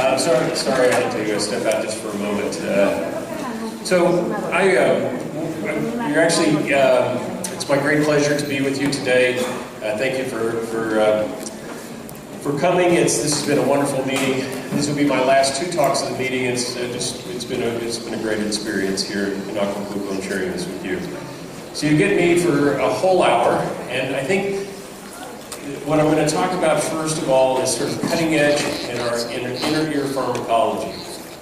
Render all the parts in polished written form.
Sorry, I had to step out just for a moment. You're actually, it's my great pleasure to be with you today. Thank you for coming. This has been a wonderful meeting. This will be my last two talks of the meeting. It's been a great experience here in Acapulco and sharing this with you. So you get me for a whole hour, and I think what I'm going to talk about first of all is sort of cutting edge in our inner ear pharmacology.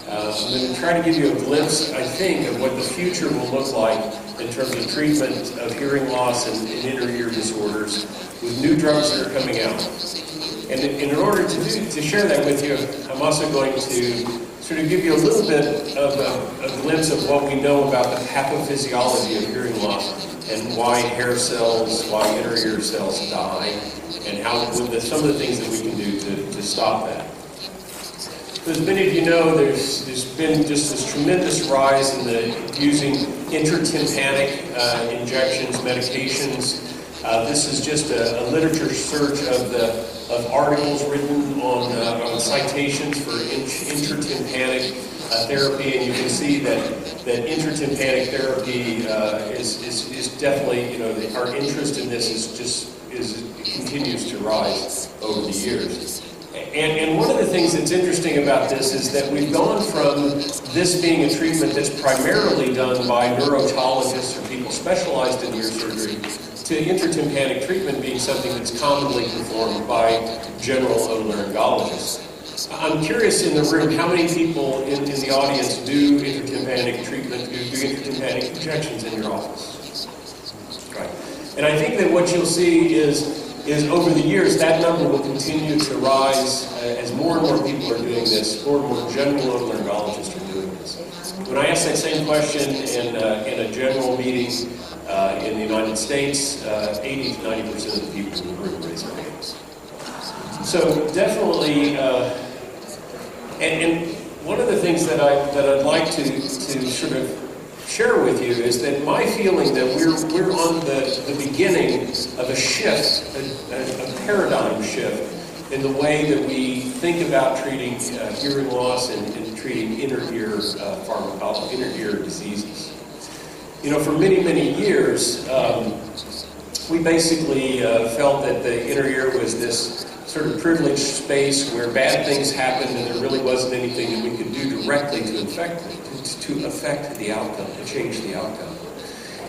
I'm going to try to give you a glimpse, I think, of what the future will look like in terms of treatment of hearing loss and inner ear disorders with new drugs that are coming out. And in order to share that with you, I'm also going to sort of give you a little bit of a glimpse of what we know about the pathophysiology of hearing loss and why hair cells, why inner ear cells die, and some of the things that we can do to stop that. As many of you know, there's been just this tremendous rise in using intratympanic injections, medications. This is just a literature search of articles written on citations for intratympanic therapy, and you can see that intratympanic therapy is definitely, our interest in this continues to rise over the years. And one of the things that's interesting about this is that we've gone from this being a treatment that's primarily done by neurologists or people specialized in ear surgery to intratympanic treatment being something that's commonly performed by general otolaryngologists. I'm curious in the room, how many people in the audience do intratympanic treatment, do intratympanic injections in your office? Right. And I think that what you'll see is over the years, that number will continue to rise as more and more people are doing this, more and more general otolaryngologists are doing this. When I asked that same question in a general meeting in the United States, 80 to 90% of the people in the room raised their hands. So definitely, and one of the things that I'd like to sort of share with you is that my feeling that we're on the beginning of a shift, a paradigm shift in the way that we think about treating hearing loss and treating inner ear pharmacology, inner ear diseases. For many, many years, we basically felt that the inner ear was this sort of privileged space where bad things happened and there really wasn't anything that we could do directly to affect the outcome, to change the outcome.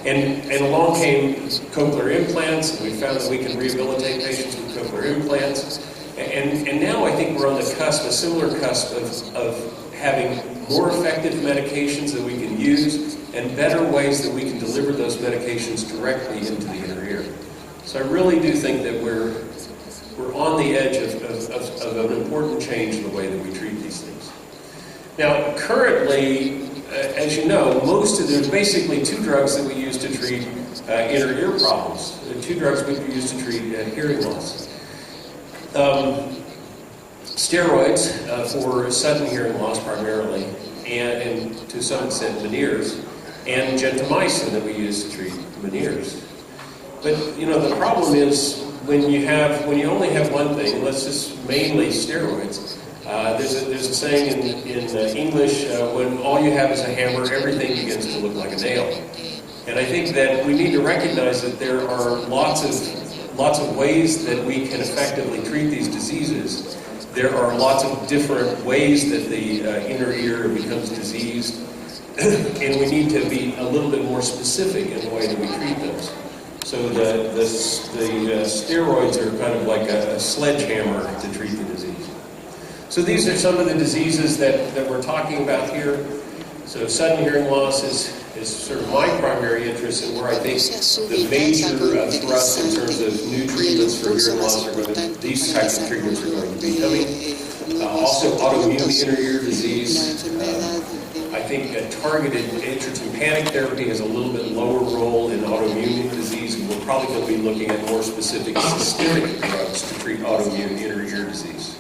And along came cochlear implants, and we found that we can rehabilitate patients with cochlear implants. And now I think we're on the cusp, a similar cusp of having more effective medications that we can use and better ways that we can deliver those medications directly into the inner ear. So I really do think that we're on the edge of an important change in the way that we treat these things. Now, currently, as you know, there's basically two drugs that we use to treat inner ear problems. There are two drugs we use to treat hearing loss. Steroids for sudden hearing loss primarily, and to some extent Meniere's, and gentamicin that we use to treat Meniere's. But the problem is when you only have one thing, let's just mainly steroids. There's a saying in English, when all you have is a hammer, everything begins to look like a nail. And I think that we need to recognize that there are lots of ways that we can effectively treat these diseases. There are lots of different ways that the inner ear becomes diseased, and we need to be a little bit more specific in the way that we treat those. So the steroids are kind of like a sledgehammer to treat the disease. So these are some of the diseases that we're talking about here. So sudden hearing loss is sort of my primary interest, and where I think the major thrust in terms of new treatments for hearing loss these types of treatments are going to be coming. Also autoimmune inner ear disease. I think targeted intratympanic therapy has a little bit lower role in autoimmune disease, and we're probably going to be looking at more specific systemic drugs to treat autoimmune inner ear disease.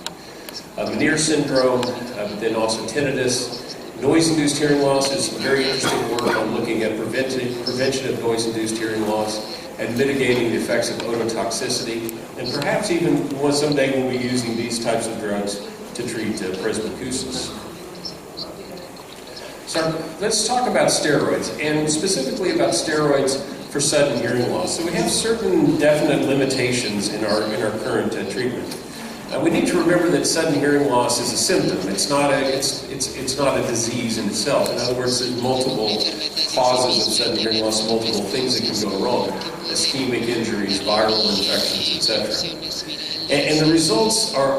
Meniere syndrome, but then also tinnitus. Noise-induced hearing loss is very interesting work on looking at prevention of noise-induced hearing loss and mitigating the effects of ototoxicity. And perhaps even someday we'll be using these types of drugs to treat presbycusis. So let's talk about steroids, and specifically about steroids for sudden hearing loss. So we have certain definite limitations in our current treatment. We need to remember that sudden hearing loss is a symptom. It's not a disease in itself. In other words, there's multiple causes of sudden hearing loss, multiple things that can go wrong: ischemic injuries, viral infections, etc. And the results are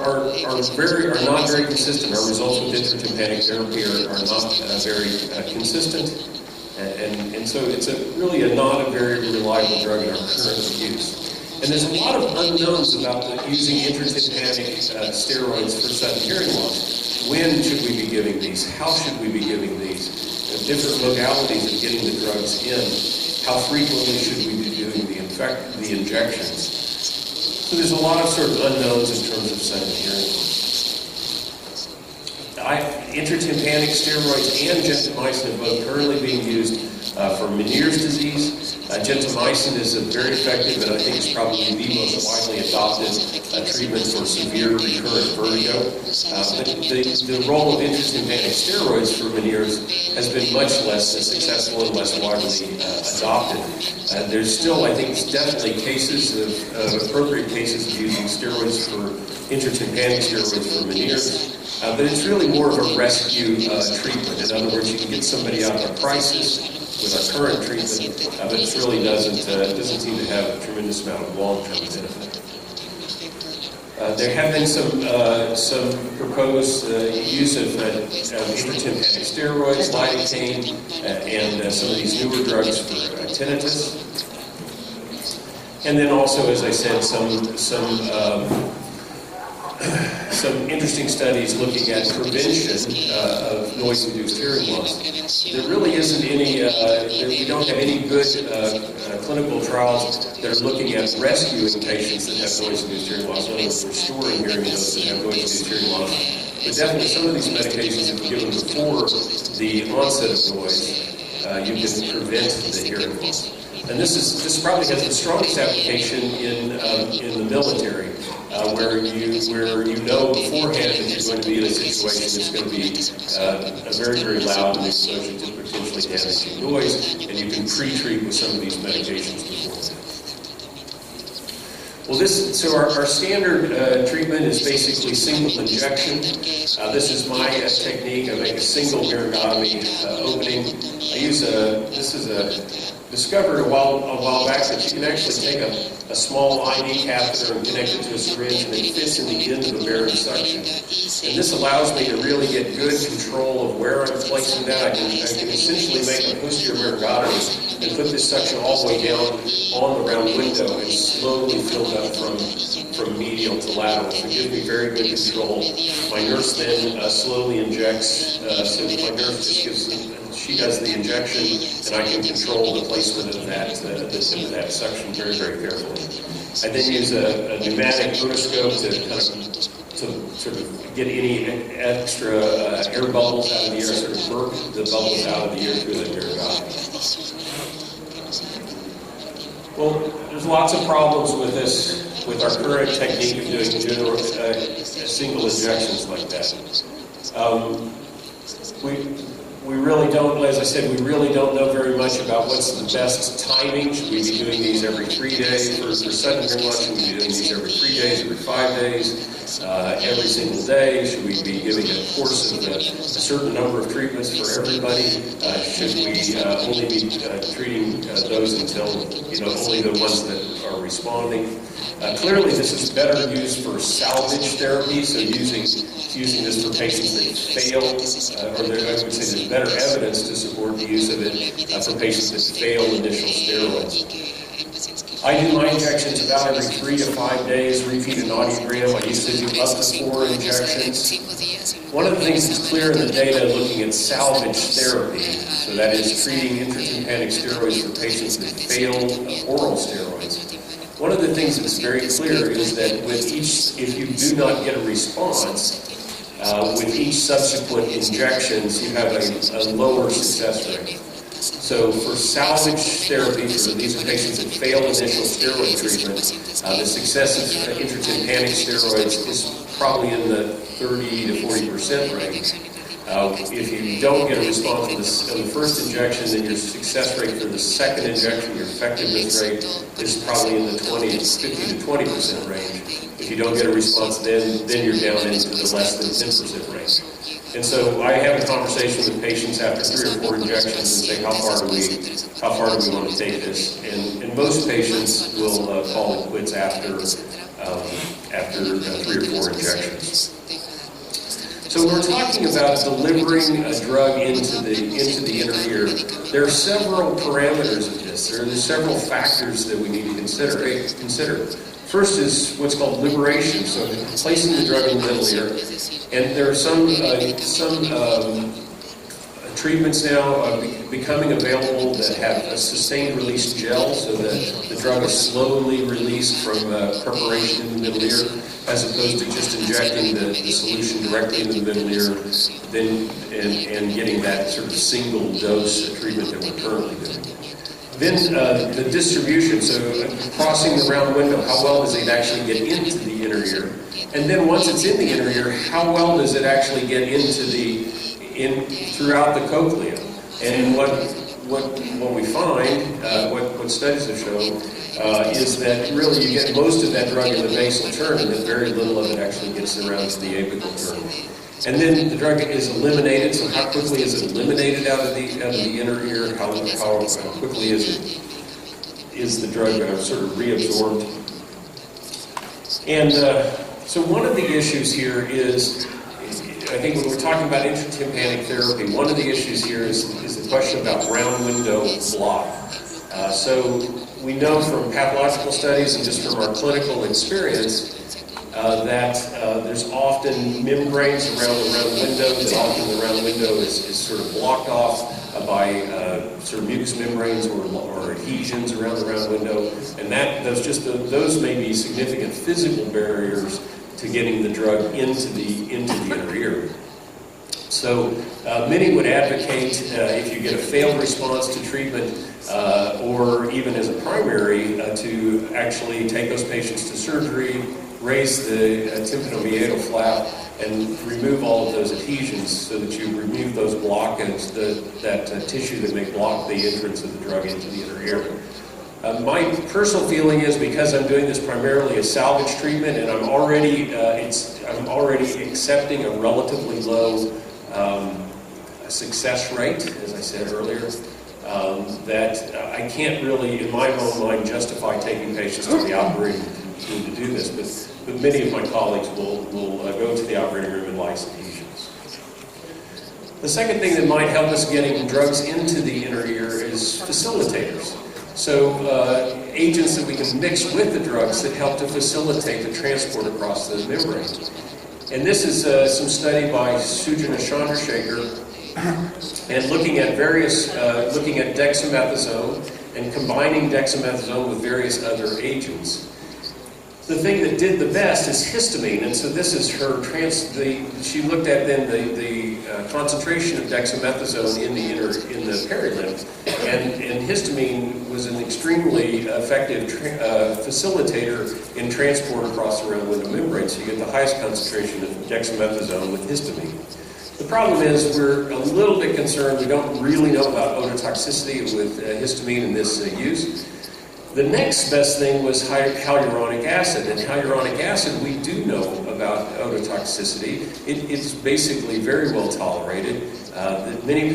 not very consistent. Our results with intratympanic therapy are not very consistent, and so it's really not a very reliable drug in our current use. And there's a lot of unknowns about using intratympanic steroids for sudden hearing loss. When should we be giving these? How should we be giving these? Different localities of getting the drugs in. How frequently should we be doing the injections? So there's a lot of sort of unknowns in terms of sudden hearing loss. Intratympanic steroids and gentamicin are both currently being used for Meniere's disease. Gentamicin is a very effective, and I think it's probably the most widely adopted treatment for severe recurrent vertigo. But the role of intratympanic steroids for Meniere's has been much less successful and less widely adopted. There's still, I think, definitely cases of appropriate cases of using steroids for intratympanic steroids for Meniere's. But it's really more of a rescue treatment. In other words, you can get somebody out of a crisis with our current treatment, but it really doesn't seem to have a tremendous amount of long-term benefit. There have been some proposed use of intratympanic steroids, lidocaine, and some of these newer drugs for tinnitus. And then also, as I said, some interesting studies looking at prevention of noise-induced hearing loss. There really isn't any, we don't have any good clinical trials that are looking at rescuing patients that have noise-induced hearing loss, in other words, restoring hearing those that have noise-induced hearing loss. But definitely some of these medications, if given before the onset of noise, you can prevent the hearing loss. And this probably has the strongest application in the military, where you know beforehand that you're going to be in a situation that's going to be a very, very loud and exposure to potentially damaging noise, and you can pre-treat with some of these medications beforehand. Well, so our standard treatment is basically single injection. This is my technique. I make a single myrigotomy opening. Discovered a while back that you can actually take a small IV catheter and connect it to a syringe, and it fits in the end of a barium suction. And this allows me to really get good control of where I'm placing that. I can essentially make a posterior myrigotomy and put this suction all the way down on the round window and slowly fill it up from medial to lateral. So it gives me very good control. My nurse then slowly injects, so my nurse just she does the injection, and I can control the placement of that, the tip of that suction very, very carefully. I then use a pneumatic otoscope to sort of get any extra air bubbles out of the air, sort of burp the bubbles out of the air through the myrigotomy. Well, there's lots of problems with this, with our current technique of doing general single injections like that. We really don't, as I said, we really don't know very much about what's the best timing. Should we be doing these every 3 days for sudden hearing loss? Should we be doing these every 3 days, every 5 days, every single day? Should we be giving a course of a certain number of treatments for everybody? Should we only be treating those until, only the ones that are responding? Clearly, this is better used for salvage therapy, so using this for patients that fail, I would say there's better evidence to support the use of it for patients that fail initial steroids. I do my injections about every 3 to 5 days, repeat an audiogram. I used to do up to 4 injections. One of the things that's clear in the data looking at salvage therapy, so that is treating intratympanic steroids for patients that failed oral steroids. One of the things that's very clear is that if you do not get a response, with each subsequent injections, you have a lower success rate. So for salvage therapy, for these are patients that failed initial steroid treatment, the success of intratympanic steroids is probably in the 30 to 40% range. If you don't get a response on the first injection, then your success rate for the second injection, your effectiveness rate, is probably in the 50 to 20% range. If you don't get a response, then you're down into the less than 10% range. And so I have a conversation with patients after 3 or 4 injections and say, how far do we want to take this? And most patients will call it quits after 3 or 4 injections. So when we're talking about delivering a drug into the inner ear, there are several parameters of this. There are several factors that we need to consider. First is what's called liberation, so placing the drug in the middle ear. And there are some treatments now becoming available that have a sustained release gel, so that the drug is slowly released from preparation in the middle ear, as opposed to just injecting the solution directly into the middle ear, and getting that sort of single dose treatment that we're currently doing. Then the distribution, so crossing the round window, how well does it actually get into the inner ear? And then once it's in the inner ear, how well does it actually get throughout the cochlea? And what we find, what studies have shown, is that really you get most of that drug in the basal turn, and that very little of it actually gets around to the apical turn. And then the drug is eliminated. So how quickly is it eliminated out of the inner ear? How quickly is the drug sort of reabsorbed? And so one of the issues here is, I think when we're talking about intratympanic therapy, one of the issues here is the question about round window block. So we know from pathological studies and just from our clinical experience that there's often membranes around the round window, that often the round window is sort of blocked off by sort of mucous membranes or adhesions around the round window, and those may be significant physical barriers to getting the drug into the inner ear. So many would advocate, if you get a failed response to treatment, or even as a primary, to actually take those patients to surgery, raise the tympanomeatal flap, and remove all of those adhesions, so that you remove those blockades, that tissue that may block the entrance of the drug into the inner ear. My personal feeling is, because I'm doing this primarily as salvage treatment, and I'm already accepting a relatively low success rate, as I said earlier, that I can't really, in my own mind, justify taking patients to the operating room to do this, but many of my colleagues will go to the operating room and lyse adhesions. The second thing that might help us getting drugs into the inner ear is facilitators. So agents that we can mix with the drugs that help to facilitate the transport across the membrane. And this is some study by Sujana Chandrasekhar, and looking at dexamethasone and combining dexamethasone with various other agents. The thing that did the best is histamine, and so this is her she looked at then the concentration of dexamethasone in the perilymph, and histamine was an extremely effective facilitator in transport across the round window membrane. So you get the highest concentration of dexamethasone with histamine. The problem is we're a little bit concerned. We don't really know about ototoxicity with histamine in this use. The next best thing was hyaluronic acid, and hyaluronic acid we do know about ototoxicity. It's basically very well tolerated. Many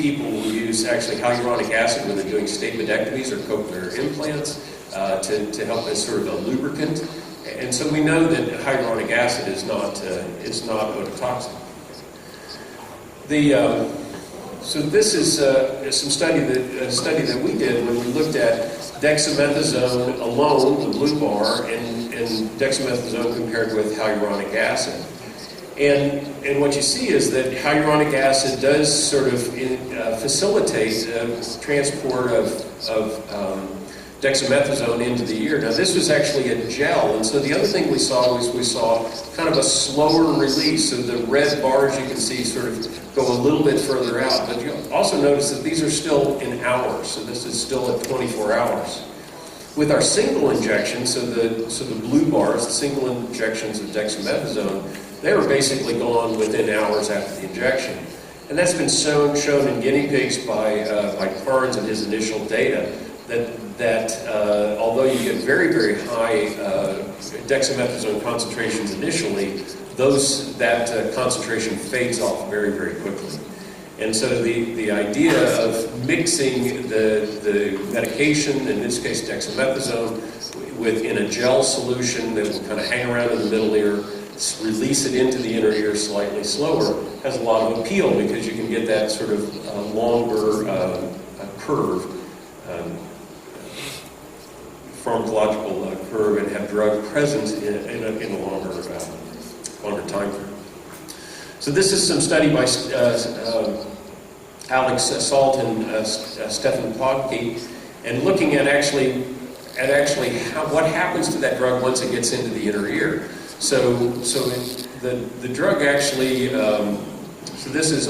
people will use actually hyaluronic acid when they're doing stapedectomies or cochlear implants to help as sort of a lubricant, and so we know that hyaluronic acid is not ototoxic. So this is a study that we did when we looked at dexamethasone alone, the blue bar, and dexamethasone compared with hyaluronic acid. And what you see is that hyaluronic acid does sort of facilitate transport of dexamethasone into the ear. Now this was actually a gel, and so the other thing we saw kind of a slower release. So the red bars you can see sort of go a little bit further out, but you also notice that these are still in hours, so this is still at 24 hours. With our single injection, so the blue bars, the single injections of dexamethasone, they were basically gone within hours after the injection. And that's been shown in guinea pigs by Carnes in his initial data, that although you get very, very high dexamethasone concentrations initially, that concentration fades off very, very quickly. And so the idea of mixing the medication, in this case dexamethasone, in a gel solution that will kind of hang around in the middle ear, release it into the inner ear slightly slower, has a lot of appeal because you can get that sort of longer curve, pharmacological curve, and have drug presence in a longer time frame. So this is some study by Alex Salt and Stefan Plotke, and looking at actually what happens to that drug once it gets into the inner ear. So the drug actually, so this is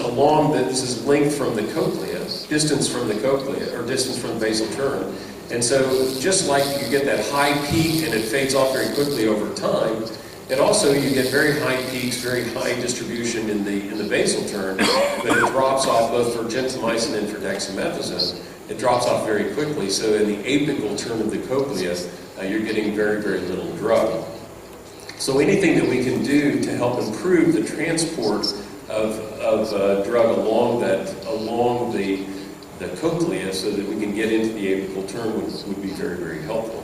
length from the cochlea, distance from the cochlea, or distance from the basal turn. And so just like you get that high peak and it fades off very quickly over time, and also you get very high peaks, very high distribution in the basal turn, but it drops off both for gentamicin and for dexamethasone. It drops off very quickly, so in the apical turn of the cochlea, you're getting very, very little drug. So anything that we can do to help improve the transport of drug along the cochlea so that we can get into the apical turn would be very, very helpful.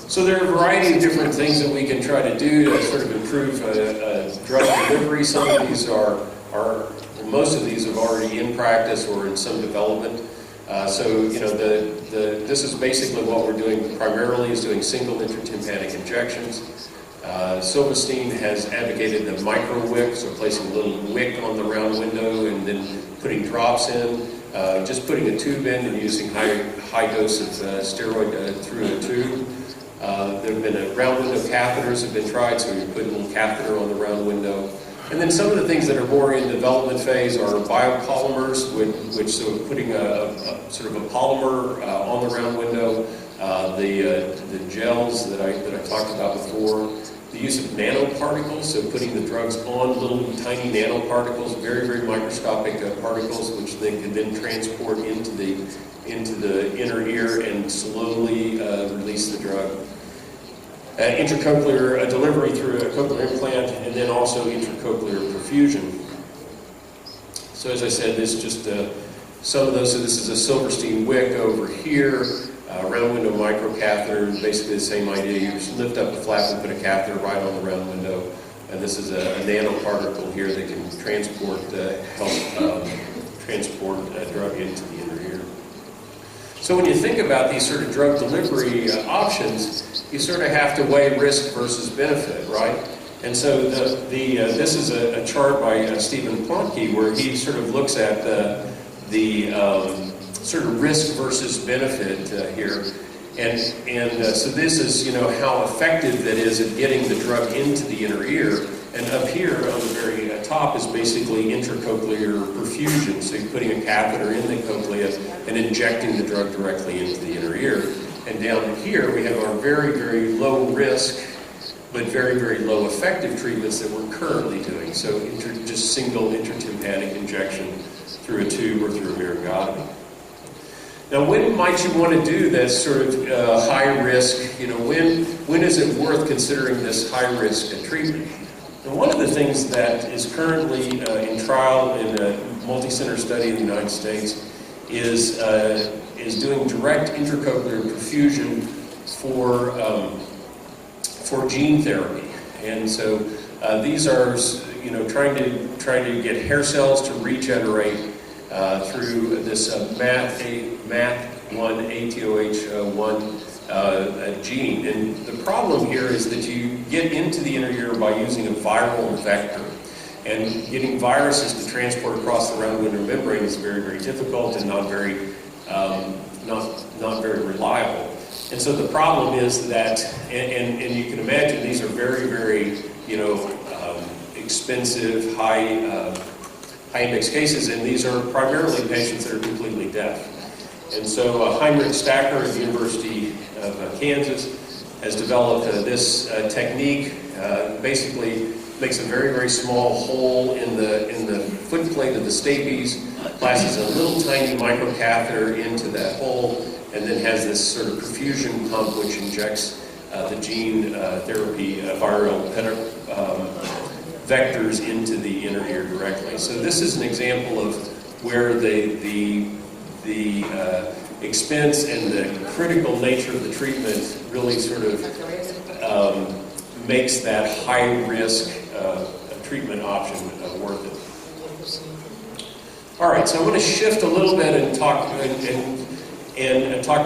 So there are a variety of different things that we can try to do to sort of improve drug delivery. Some of these most of these are already in practice or in some development. So you know, this is basically what we're doing primarily, is doing single intratympanic injections. Silverstein has advocated the micro wick, so placing a little wick on the round window and then putting drops in, just putting a tube in and using high dose of steroid through a tube. There have been round window catheters have been tried, so you put a little catheter on the round window. And then some of the things that are more in development phase are biopolymers, which so putting a sort of a polymer on the round window, the gels that I talked about before, the use of nanoparticles, so putting the drugs on little tiny nanoparticles, very, very microscopic particles, which they can then transport into the inner ear and slowly release the drug. Intracochlear delivery through a cochlear implant, and then also intracochlear perfusion. So as I said, this is just some of those. So this is a Silverstein wick over here, round window microcatheter, basically the same idea. You just lift up the flap and put a catheter right on the round window. And this is a nanoparticle here that can transport, help transport drug into the inner ear. So when you think about these sort of drug delivery options, you sort of have to weigh risk versus benefit, right? And so this is a chart by Stephen Plotke where he sort of looks at the sort of risk versus benefit here. And so this is, you know, how effective that is at getting the drug into the inner ear. And up here on the very top is basically intracochlear perfusion. So you're putting a catheter in the cochlea and injecting the drug directly into the inner ear. And down here we have our very, very low risk, but very, very low effective treatments that we're currently doing. So just single intratympanic injection through a tube or through a myrigotomy. Now, when might you want to do this sort of high risk? You know, when is it worth considering this high risk treatment? And one of the things that is currently in trial in a multi-center study in the United States is doing direct intracochlear perfusion for gene therapy. And so these are, you know, trying to get hair cells to regenerate through this MAT1 ATOH1 gene. And the problem here is that you get into the inner ear by using a viral vector. And getting viruses to transport across the round window membrane is very, very difficult and not very reliable. And so the problem is that, and you can imagine these are very, very, you know, expensive, high high-index cases, and these are primarily patients that are completely deaf. And so Heinrich Stacker at the University of Kansas has developed this technique. Basically makes a very, very small hole in the foot plate of the stapes, places a little tiny microcatheter into that hole, and then has this sort of perfusion pump which injects the gene therapy viral vectors into the inner ear directly. So this is an example of where the expense and the critical nature of the treatment really sort of makes that high-risk treatment option worth it. All right, so I'm going to shift a little bit and talk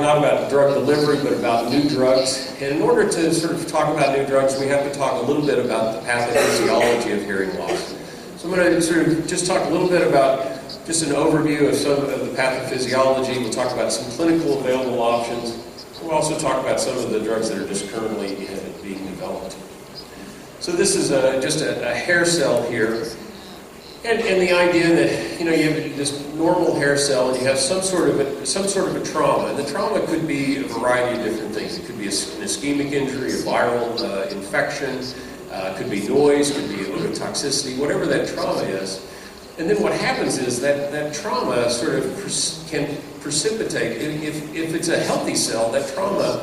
not about drug delivery, but about new drugs. And in order to sort of talk about new drugs, we have to talk a little bit about the pathophysiology of hearing loss. So I'm going to sort of just talk a little bit about just an overview of some of the pathophysiology. We'll talk about some clinical available options. We'll also talk about some of the drugs that are just currently being developed. So this is just a hair cell here. And the idea that, you have this normal hair cell and you have some sort of a trauma. And the trauma could be a variety of different things. It could be an ischemic injury, a viral infection, could be noise, could be ototoxicity, whatever that trauma is. And then what happens is that trauma sort of can precipitate, if it's a healthy cell, that trauma,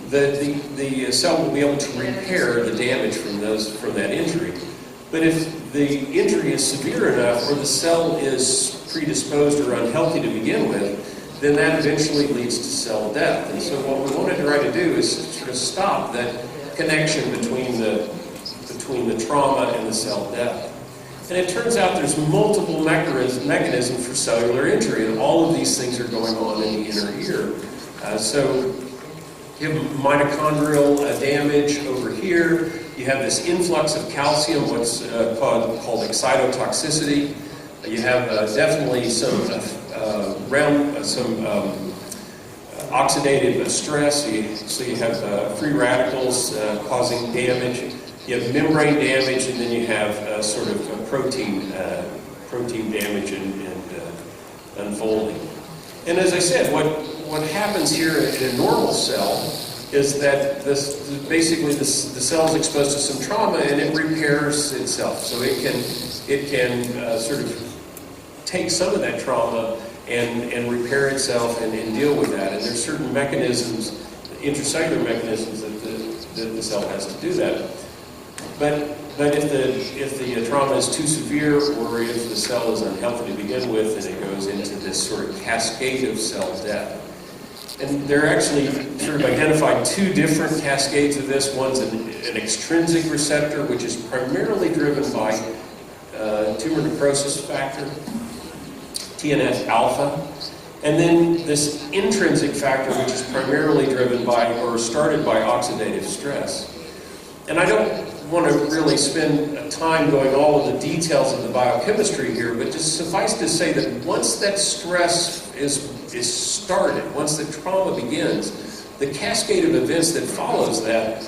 the cell will be able to repair the damage from that injury. But if the injury is severe enough or the cell is predisposed or unhealthy to begin with, then that eventually leads to cell death. And so what we want to try to do is sort of stop that connection between the trauma and the cell death. And it turns out there's multiple mechanisms for cellular injury, and all of these things are going on in the inner ear. So you have mitochondrial damage over here. You have this influx of calcium, what's called excitotoxicity. You have definitely some oxidative stress. So you have free radicals causing damage. You have membrane damage, and then you have sort of protein damage and unfolding. And as I said, what happens here in a normal cell is that basically the cell is exposed to some trauma and it repairs itself. So it can sort of take some of that trauma and repair itself and deal with that. And there's certain mechanisms, intracellular mechanisms that the cell has to do that. But if the trauma is too severe, or if the cell is unhealthy to begin with, then it goes into this sort of cascade of cell death. And they're actually sort of identified two different cascades of this. One's an extrinsic receptor, which is primarily driven by tumor necrosis factor, TNF-alpha. And then this intrinsic factor, which is primarily driven by or started by oxidative stress. And I don't want to really spend time going all of the details of the biochemistry here, but just suffice to say that once that stress is started, once the trauma begins, the cascade of events that follows that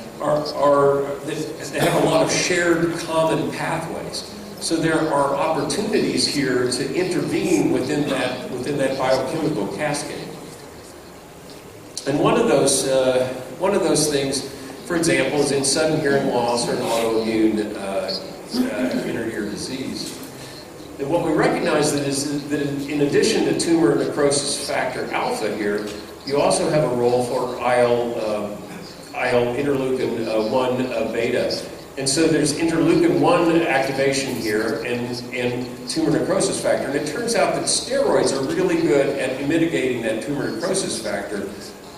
they have a lot of shared common pathways. So there are opportunities here to intervene within that biochemical cascade. And one of those things, for example, is in sudden hearing loss or an autoimmune inner ear disease. And what we recognize is that in addition to tumor necrosis factor alpha here, you also have a role for interleukin 1 beta. And so there's interleukin 1 activation here and tumor necrosis factor. And it turns out that steroids are really good at mitigating that tumor necrosis factor,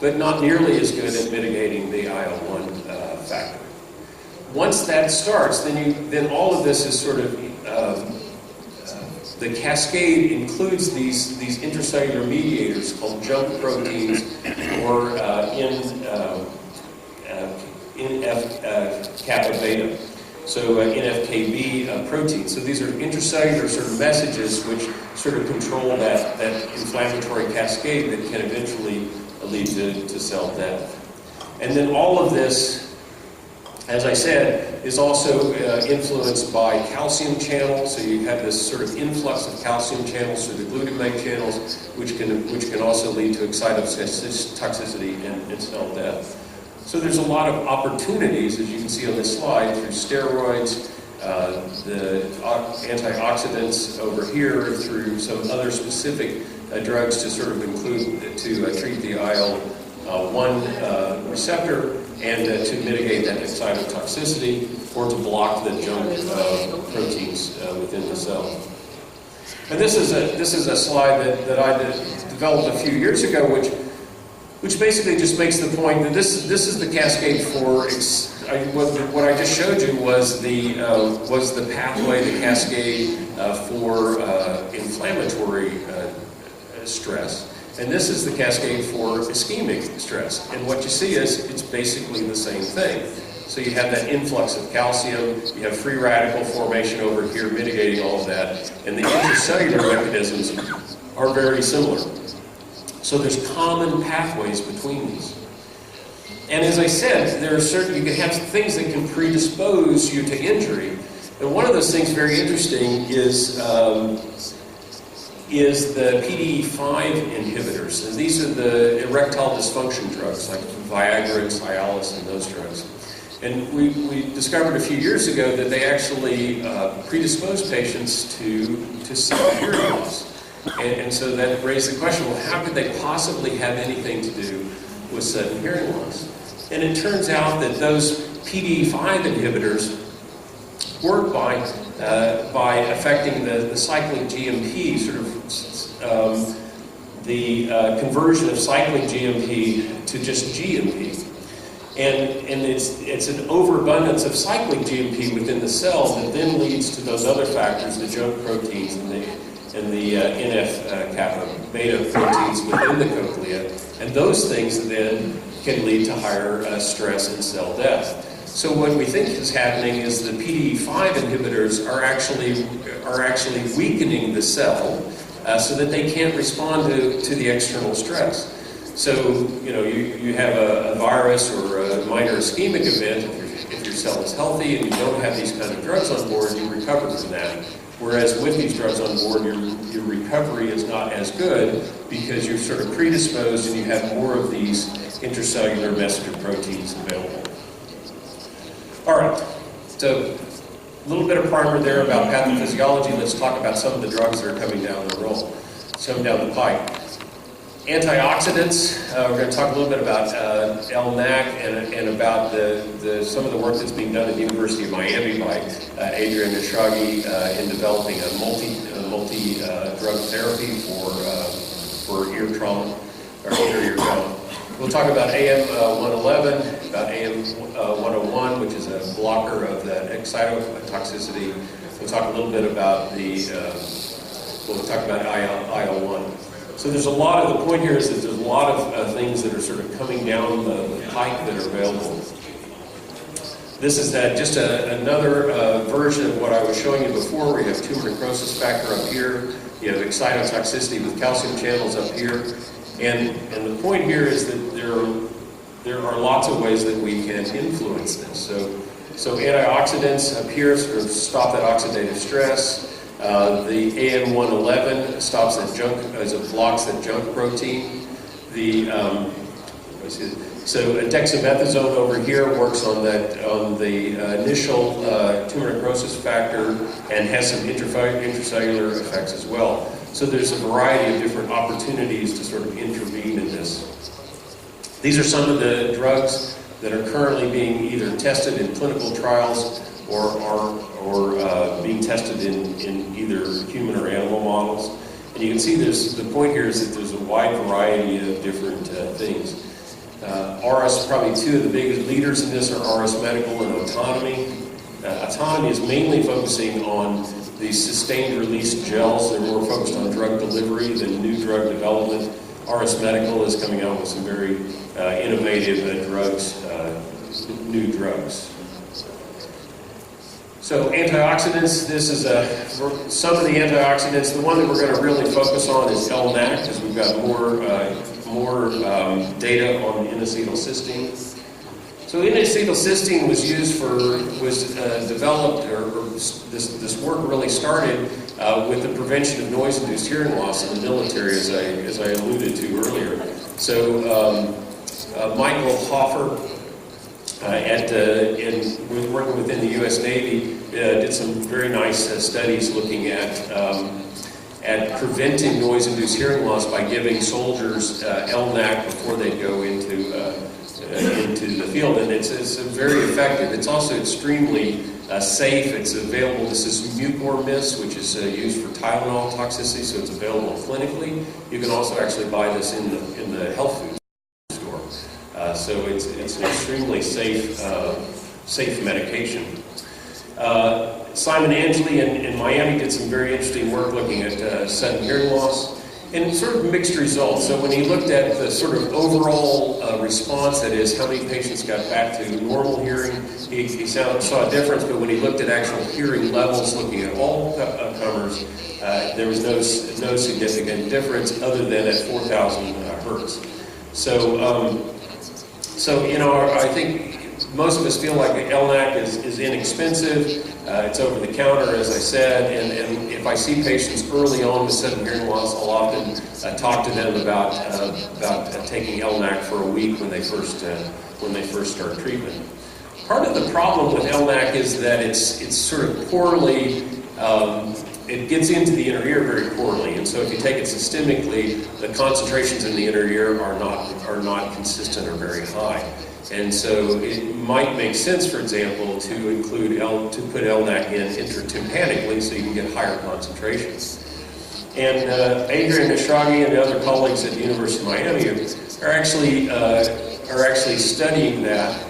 but not nearly as good at mitigating the IL-1 factor. Once that starts, then all of this is sort of the cascade includes these intracellular mediators called junk proteins or NF-kappa beta. So NF-kB proteins. So these are intracellular sort of messages which sort of control that inflammatory cascade that can eventually lead to cell death. And then all of this as I said, is also influenced by calcium channels. So you have this sort of influx of calcium channels through the glutamate channels, which can also lead to excitotoxicity and cell death. So there's a lot of opportunities, as you can see on this slide, through steroids, the antioxidants over here, through some other specific drugs to sort of include to treat the IL-1 receptor, and to mitigate that excitotoxicity, or to block the junk proteins within the cell. And this is a slide that I developed a few years ago, which basically just makes the point that this is the cascade for what I just showed you was the pathway, the cascade for inflammatory stress. And this is the cascade for ischemic stress. And what you see is it's basically the same thing. So you have that influx of calcium, you have free radical formation over here mitigating all of that, and the intercellular mechanisms are very similar. So there's common pathways between these. And as I said, you can have things that can predispose you to injury. And one of those things very interesting is the PDE5 inhibitors. And these are the erectile dysfunction drugs, like Viagra and Cialis and those drugs. And we discovered a few years ago that they actually predispose patients to sudden hearing loss. And so that raised the question, well, how could they possibly have anything to do with sudden hearing loss? And it turns out that those PDE5 inhibitors work by affecting the cyclic GMP, sort of the conversion of cyclic GMP to just GMP. And it's an overabundance of cyclic GMP within the cell that then leads to those other factors, the junk proteins and the NF-kappa beta proteins within the cochlea, and those things then can lead to higher stress and cell death. So what we think is happening is the PDE5 inhibitors are actually weakening the cell so that they can't respond to the external stress. So you have a virus or a minor ischemic event. If your cell is healthy and you don't have these kind of drugs on board, you recover from that. Whereas with these drugs on board, your recovery is not as good because you're sort of predisposed and you have more of these intercellular messenger proteins available. All right, so a little bit of primer there about pathophysiology. Let's talk about some of the drugs that are coming down the pike. Antioxidants, we're going to talk a little bit about LNAC and about some of the work that's being done at the University of Miami by Adrian Nishagi in developing a multi-drug therapy for ear trauma, or inner ear trauma. We'll talk about AM-111, about AM-101, which is a blocker of the excitotoxicity. We'll talk a little bit about we'll talk about IL-1. So there's a lot of, the point here is that there's a lot of things that are sort of coming down the pike that are available. This is just another version of what I was showing you before, where you have tumor necrosis factor up here, you have excitotoxicity with calcium channels up here, and the point here is that there are lots of ways that we can influence this. So antioxidants up here sort of stop that oxidative stress. The AM-111 stops that junk, as it blocks that junk protein. So dexamethasone over here works on the initial tumor necrosis factor and has some intracellular effects as well. So there's a variety of different opportunities to sort of intervene in this. These are some of the drugs that are currently being either tested in clinical trials or being tested in either human or animal models. And you can see the point here is that there's a wide variety of different things. RS, probably two of the biggest leaders in this are RS Medical and Autonomy. Autonomy is mainly focusing on these sustained release gels. They're more focused on drug delivery than new drug development. RS Medical is coming out with some very innovative new drugs. So antioxidants, this is some of the antioxidants. The one that we're going to really focus on is LNAC, because we've got more data on N-acetylcysteine. So N-acetylcysteine was developed, or this work really started with the prevention of noise-induced hearing loss in the military, as I alluded to earlier. So Michael Hoffer, working within the U.S. Navy, did some very nice studies looking at preventing noise-induced hearing loss by giving soldiers LNAC before they go into the field, and it's very effective. It's also extremely safe. It's available. This is Mucor Mist, which is used for Tylenol toxicity, so it's available clinically. You can also actually buy this in the health food store. So it's an extremely safe medication. Simon Angley in Miami did some very interesting work looking at sudden hearing loss, and sort of mixed results. So when he looked at the sort of overall response, that is, how many patients got back to normal hearing, he saw a difference, but when he looked at actual hearing levels, looking at all comers, there was no significant difference other than at 4,000 hertz. So, I think most of us feel like LNAC is inexpensive. It's over the counter, as I said, and if I see patients early on with sudden hearing loss, I'll often talk to them about taking LNAC for a week when they first start treatment. Part of the problem with LNAC is that it's sort of poorly. It gets into the inner ear very poorly, and so if you take it systemically, the concentrations in the inner ear are not consistent or very high. And so it might make sense, for example, to put LNAC in intratympanically so you can get higher concentrations. And Adrian Nishragi and the other colleagues at the University of Miami are actually studying that,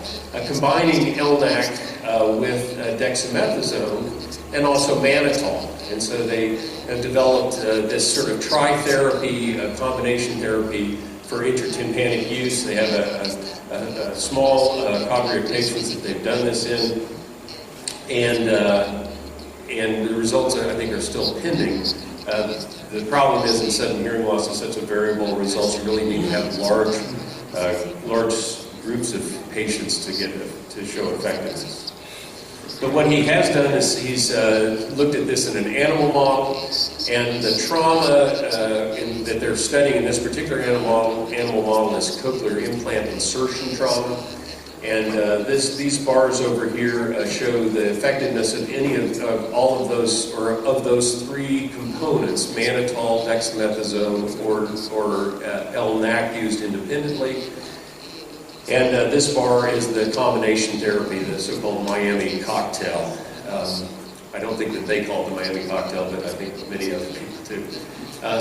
combining LNAC with dexamethasone and also mannitol. And so they have developed this sort of tri-therapy, combination therapy for intratympanic use. They have a small cadre of patients that they've done this in, and the results I think are still pending. The problem is in sudden hearing loss is such a variable results. You really need to have large groups of patients to show effectiveness. But what he has done is he's looked at this in an animal model, and the trauma that they're studying in this particular animal model is cochlear implant insertion trauma. And these bars over here show the effectiveness of any of all of those, or of those three components: mannitol, dexamethasone, or LNAC used independently. And this bar is the combination therapy, the so-called Miami cocktail. I don't think that they call it the Miami cocktail, but I think many other people do.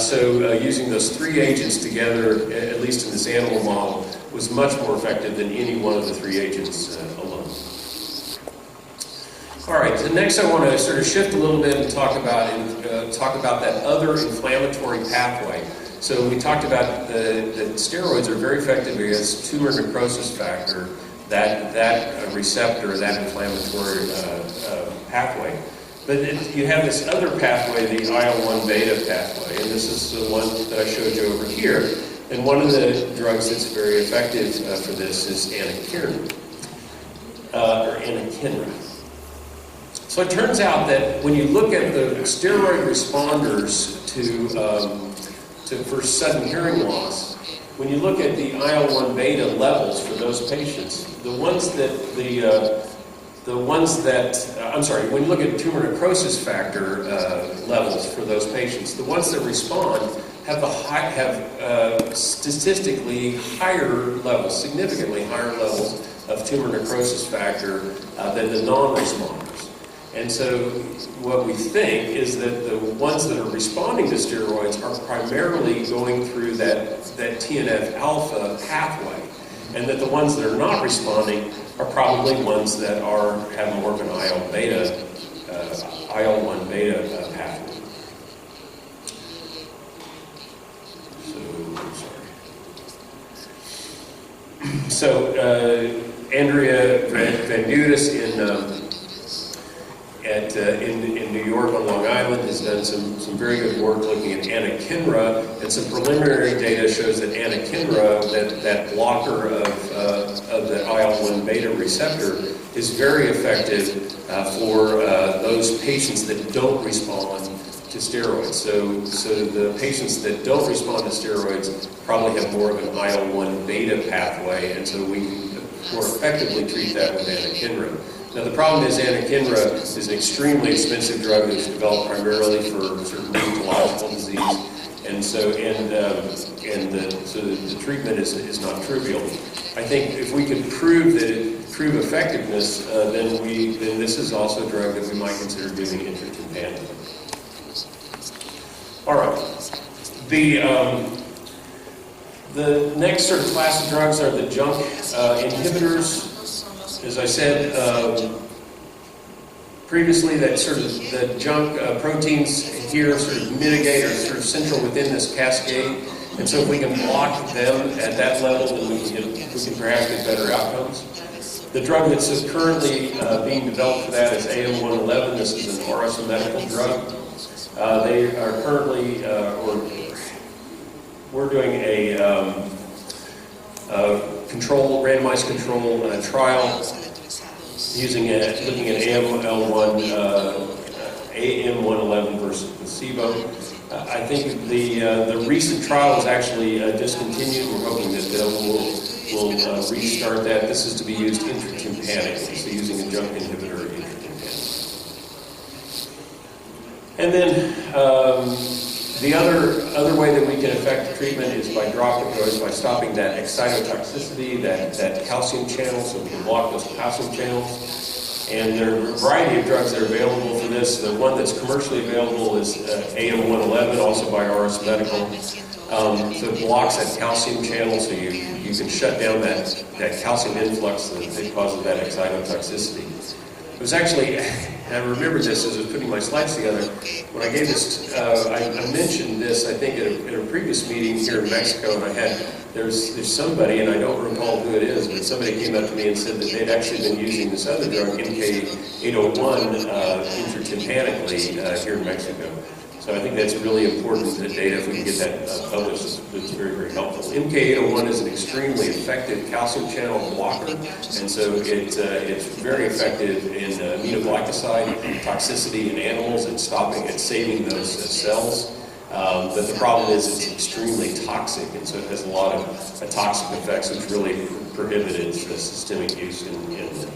So using those three agents together, at least in this animal model, was much more effective than any one of the three agents alone. All right, so next I want to sort of shift a little bit and talk about that other inflammatory pathway. So we talked about that steroids are very effective against tumor necrosis factor, that receptor, that inflammatory pathway. But you have this other pathway, the IL-1 beta pathway, and this is the one that I showed you over here. And one of the drugs that's very effective for this is anakinra, or anakinra. So it turns out that when you look at the steroid responders for sudden hearing loss, when you look at the IL-1 beta levels for those patients, when you look at tumor necrosis factor levels for those patients, the ones that respond have statistically higher levels, significantly higher levels of tumor necrosis factor than the non-responders. And so what we think is that the ones that are responding to steroids are primarily going through that TNF-alpha pathway, and that the ones that are not responding are probably ones that have more of an IL-1 beta pathway. So Andrea Van Dudas in New York on Long Island has done some very good work looking at anakinra, and some preliminary data shows that anakinra, that blocker of the IL-1 beta receptor, is very effective for those patients that don't respond to steroids. So the patients that don't respond to steroids probably have more of an IL-1 beta pathway, and so we can more effectively treat that with anakinra. Now the problem is anakinra is an extremely expensive drug that's developed primarily for sort of rheumatological disease, and so the treatment is not trivial. I think if we could prove effectiveness, then this is also a drug that we might consider giving intratympanically. All right. The next sort of class of drugs are the JNK inhibitors. As I said previously, that sort of the JNK proteins here sort of mitigate or sort of central within this cascade, and so if we can block them at that level, then we can perhaps get better outcomes. The drug that's currently being developed for that is AM-111. This is an RS medical drug. They are currently, we're doing a randomized control trial looking at AM-111 versus placebo. I think the recent trial was actually discontinued. We're hoping that we'll restart that. This is to be used intratympanically, so using a JNK inhibitor intratympanically. And then the other way that we can affect the treatment is by by stopping that excitotoxicity, that calcium channel, so we can block those calcium channels. And there are a variety of drugs that are available for this. The one that's commercially available is AM-111, also by RS Medical. So it blocks that calcium channel, so you can shut down that calcium influx that causes that excitotoxicity. It was actually, I remember this as I was putting my slides together, when I gave this, I mentioned this, I think, at a previous meeting here in Mexico, and there's somebody, and I don't recall who it is, but somebody came up to me and said that they'd actually been using this other drug, MK-801, intratympanically here in Mexico. So I think that's really important data. If we can get that published, it's very, very helpful. MK-801 is an extremely effective calcium channel blocker, and so it's very effective in aminoglycoside toxicity in animals and saving those cells. But the problem is it's extremely toxic, and so it has a lot of toxic effects, which really prohibited systemic use in humans.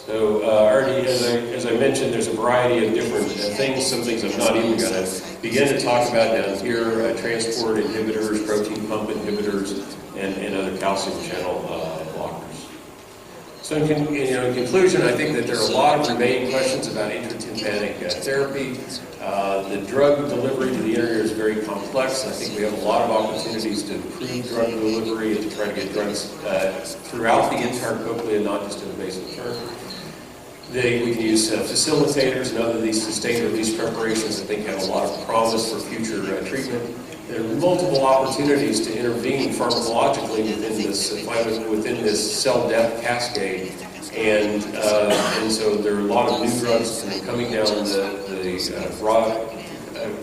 So already, as I mentioned, there's a variety of different things. Some things I'm not even going to begin to talk about down here: transport inhibitors, protein pump inhibitors, and other calcium channel blockers. So in conclusion, I think that there are a lot of remaining questions about intratympanic therapy. The drug delivery to the inner ear is very complex. I think we have a lot of opportunities to improve drug delivery and to try to get drugs throughout the entire cochlea, not just in a basal term. We can use facilitators and other these sustained release preparations I think have a lot of promise for future treatment. There are multiple opportunities to intervene pharmacologically within this cell death cascade, and so there are a lot of new drugs coming down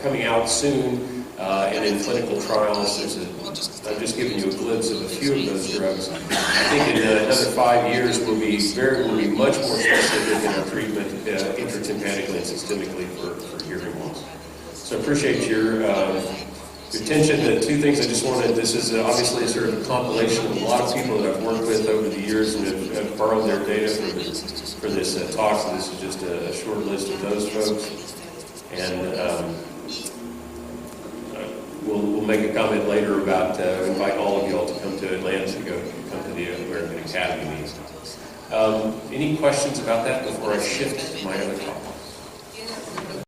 coming out soon, and in clinical trials. I've just given you a glimpse of a few of those drugs. I think in another 5 years we'll be much more specific in our treatment intratympanically and systemically for hearing loss. So I appreciate your attention. The two things I just wanted, this is obviously a sort of a compilation of a lot of people that I've worked with over the years and have borrowed their data for this talk, so this is just a short list of those folks. And we'll make a comment later about invite all of you all to come to Atlanta to come to the American Academy meeting. Any questions about that before I shift to my other talk?